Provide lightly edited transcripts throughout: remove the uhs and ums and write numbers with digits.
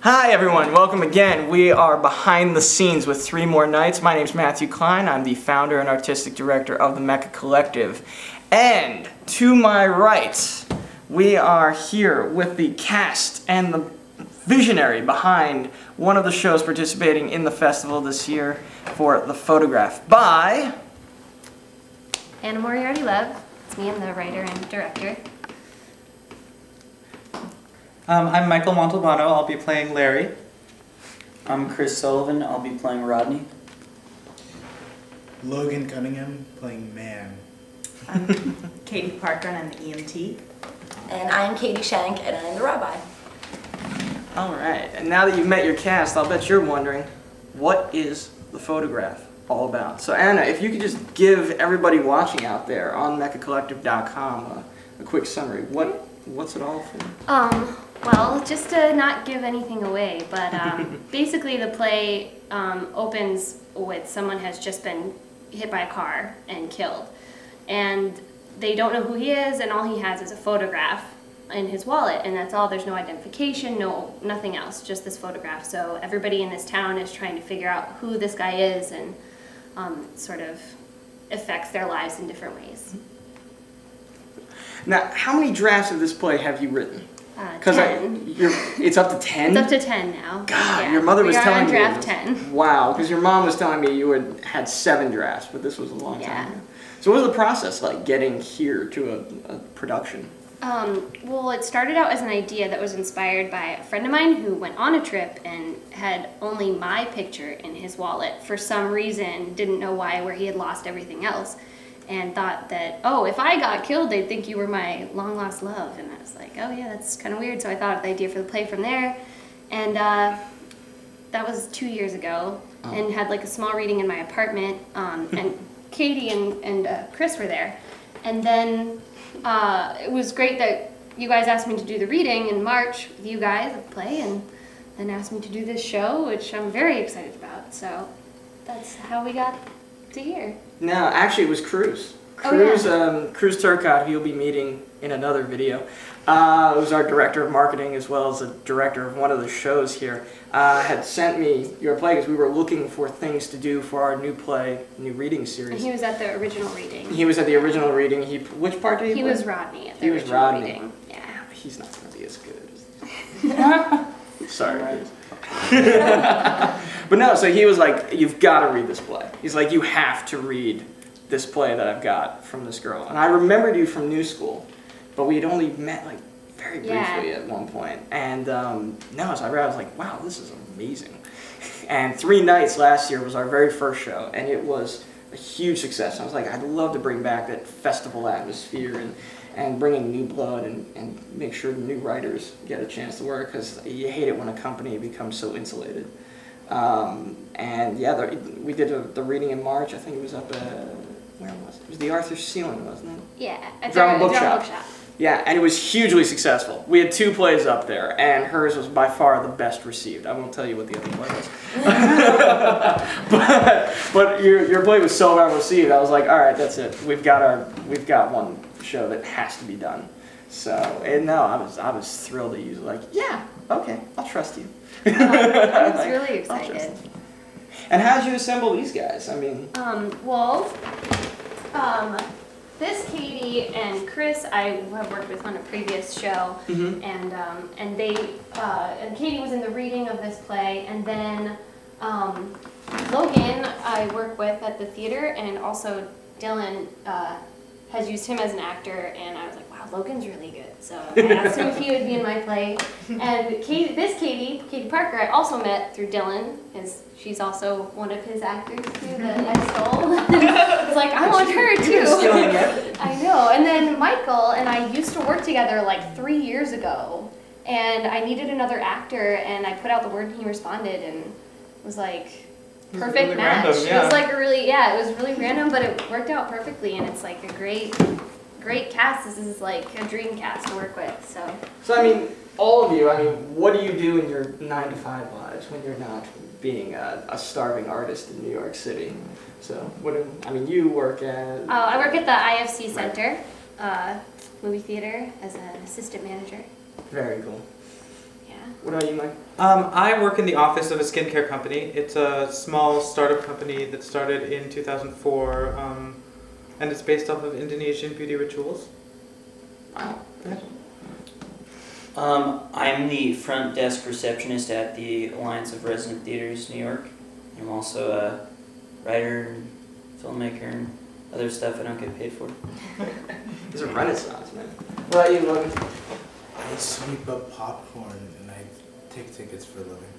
Hi everyone, welcome again. We are behind the scenes with 3 more nights. My name's Matthew Klein. I'm the founder and artistic director of the Mecha Collective. And to my right, we are here with the cast and the visionary behind one of the shows participating in the festival this year for The Photograph by... Anna Moriarty-Love. It's me, I'm the writer and director. I'm Michael Montalbano, I'll be playing Larry. I'm Chris Sullivan, I'll be playing Rodney. Logan Cunningham, playing Man. I'm Katie Parker and I'm the EMT. And I'm Katie Shank and I'm the rabbi. Alright, and now that you've met your cast, I'll bet you're wondering, what is The Photograph all about? So Anna, if you could just give everybody watching out there on mechacollective.com a quick summary, what's it all for? Well, just to not give anything away, but basically the play opens with someone has just been hit by a car and killed. And they don't know who he is, and all he has is a photograph in his wallet, and that's all. There's no identification, nothing else, just this photograph. So everybody in this town is trying to figure out who this guy is, and sort of affects their lives in different ways. Now, how many drafts of this play have you written? 10. It's up to 10? It's up to 10 now. God, yeah. your mother was telling me. We are on draft 10. Wow, because your mom was telling me you had 7 drafts, but this was a long time ago. So what was the process like getting here to a production? Well, it started out as an idea that was inspired by a friend of mine who went on a trip and had only my picture in his wallet for some reason, didn't know why, where he had lost everything else. And thought that, oh, if I got killed, they'd think you were my long-lost love. And I was like, oh yeah, that's kind of weird. So I thought of the idea for the play from there. And that was 2 years ago. And had like a small reading in my apartment. And Katie and Chris were there. And then it was great that you guys asked me to do the reading in March with you guys at the play. And then asked me to do this show, which I'm very excited about. So that's how we got to here. No, actually it was Cruz. Oh, yeah. Cruz Turcotte, who you'll be meeting in another video, who's our director of marketing as well as the director of one of the shows here, had sent me your play because we were looking for things to do for our new play, new reading series. And he was at the original reading. He was at the original reading. Which part did he play? He was Rodney at the original reading. Yeah. But he's not going to be as good as... Sorry. But no, so he was like, you've got to read this play. He's like, you have to read this play that I've got from this girl. And I remembered you from New School, but we had only met like very briefly at one point. And no, so I read, I was like, wow, this is amazing. And 3 nights last year was our very first show, and it was a huge success. I was like, I'd love to bring back that festival atmosphere and bring in new blood and make sure the new writers get a chance to work, because you hate it when a company becomes so insulated. And yeah, we did the reading in March. I think it was up at, where was it? It was the Arthur Ceiling, wasn't it? Yeah, at Drama the Bookshop. Yeah, and it was hugely successful. We had 2 plays up there, and hers was by far the best received. I won't tell you what the other play was. but your play was so well received. I was like, all right, that's it. We've got one show that has to be done. So, and no, I was thrilled that you were like, yeah, okay, I'll trust you. I was really excited. And how did you assemble these guys? I mean, this Katie and Chris I have worked with on a previous show, and Katie was in the reading of this play, and then Logan I work with at the theater, and also Dylan has used him as an actor, and I was like, wow, Logan's really good. So I asked him if he would be in my play. And Katie Parker, I also met through Dylan, because she's also one of his actors too that I stole. I was like, I want her too. I know. And then Michael and I used to work together like 3 years ago, and I needed another actor, and I put out the word and he responded, and was like, perfect really match. Random, yeah. It was like it was really random, but it worked out perfectly, and it's like a great cast. This is like a dream cast to work with. So I mean, all of you, I mean, what do you do in your 9-to-5 lives when you're not being a starving artist in New York City? So you work at... I work at the IFC Center, movie theater, as an assistant manager. Very cool. Yeah. What about you, Mike? I work in the office of a skincare company. It's a small startup company that started in 2004, and it's based off of Indonesian beauty rituals. Wow. I'm the front desk receptionist at the Alliance of Resident Theaters, New York. I'm also a writer, and filmmaker, and other stuff I don't get paid for. It's a renaissance, man. What about you, Logan? I sweep up popcorn and I take tickets for a living.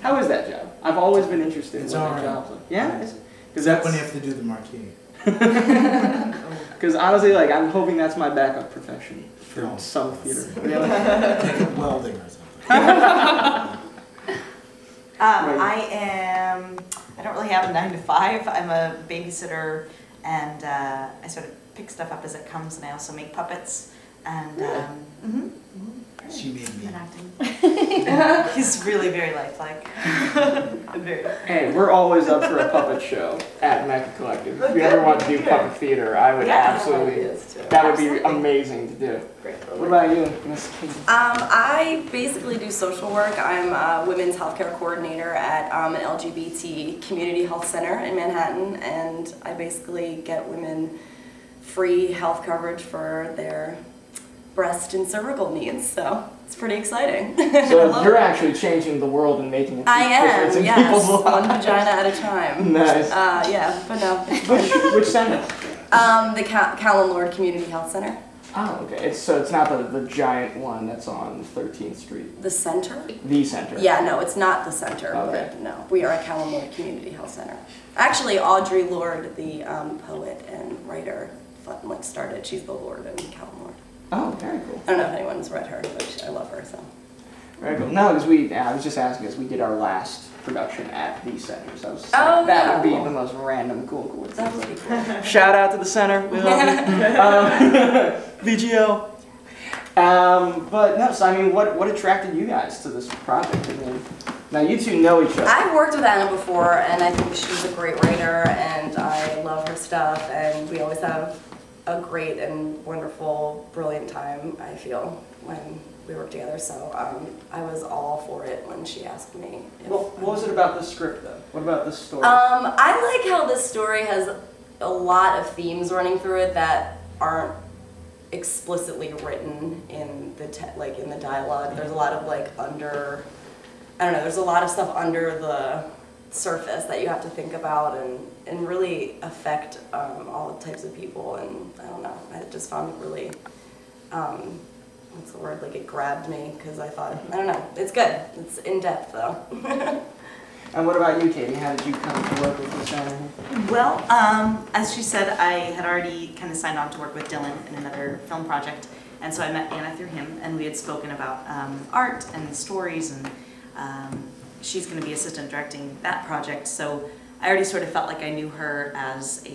How is that job? I've always been interested It's in what all that right. job's like. Yeah? Except when you have to do the marquee. Because honestly, like, I'm hoping that's my backup profession for No. some theater. Take up welding or something. I don't really have a 9 to 5. I'm a babysitter, and I sort of pick stuff up as it comes, and I also make puppets. And She made me. and acting. He's really very lifelike. Hey, we're always up for a puppet show at Mecca Collective. If you ever want to do puppet theater, I would absolutely. That would be amazing to do. What about you, Miss King? I basically do social work. I'm a women's healthcare coordinator at an LGBT community health center in Manhattan, and I basically get women free health coverage for their breast and cervical needs, so it's pretty exciting. So you're actually changing the world and making it I difference am, in yes, people's one lives. vagina at a time. Nice. Yeah, but no. Which center? The Callan Lord Community Health Center. Oh, okay. So it's not the giant one that's on 13th Street. The center? The center. Yeah, no, it's not the center, Okay. but no, we are at Callan Lord Community Health Center. Actually, Audre Lorde, the poet and writer, started. She's the Lord in Callan Lord. Oh, very cool. I don't know if anyone's read her, but I love her, so. Very cool. No, because I was just asking because we did our last production at the center, so I was just Oh, like, that would yeah. be the most random cool That would coincidence. be cool. Shout out to the center. We love you. VGO. But no, so I mean, what attracted you guys to this project? I mean, now you two know each other. I've worked with Anna before, and I think she's a great writer, and I love her stuff, and we always have a great and wonderful, brilliant time, I feel, when we work together, so I was all for it when she asked me. What was it about the script, though? What about the story? I like how this story has a lot of themes running through it that aren't explicitly written in the in the dialogue. There's a lot of there's a lot of stuff under the surface that you have to think about and really affect all types of people, and I don't know, I just found it really, what's the word, like it grabbed me, because I thought, I don't know, it's good, it's in-depth though. And what about you, Katie? How did you come to work with the center? Well, as she said, I had already kind of signed on to work with Dylan in another film project, and so I met Anna through him, and we had spoken about art and stories, and she's going to be assistant directing that project, so I already sort of felt like I knew her as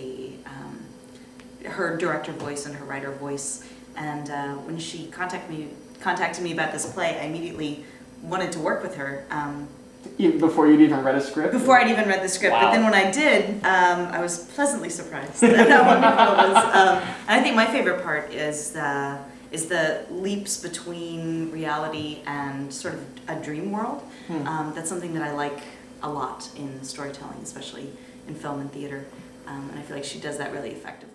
her director voice and her writer voice, and when she contacted me about this play, I immediately wanted to work with her. Before you'd even read a script? Before I'd even read the script, Wow. but then when I did, I was pleasantly surprised at how wonderful it was. And I think my favorite part is the leaps between reality and sort of a dream world. That's something that I like a lot in storytelling, especially in film and theater. And I feel like she does that really effectively.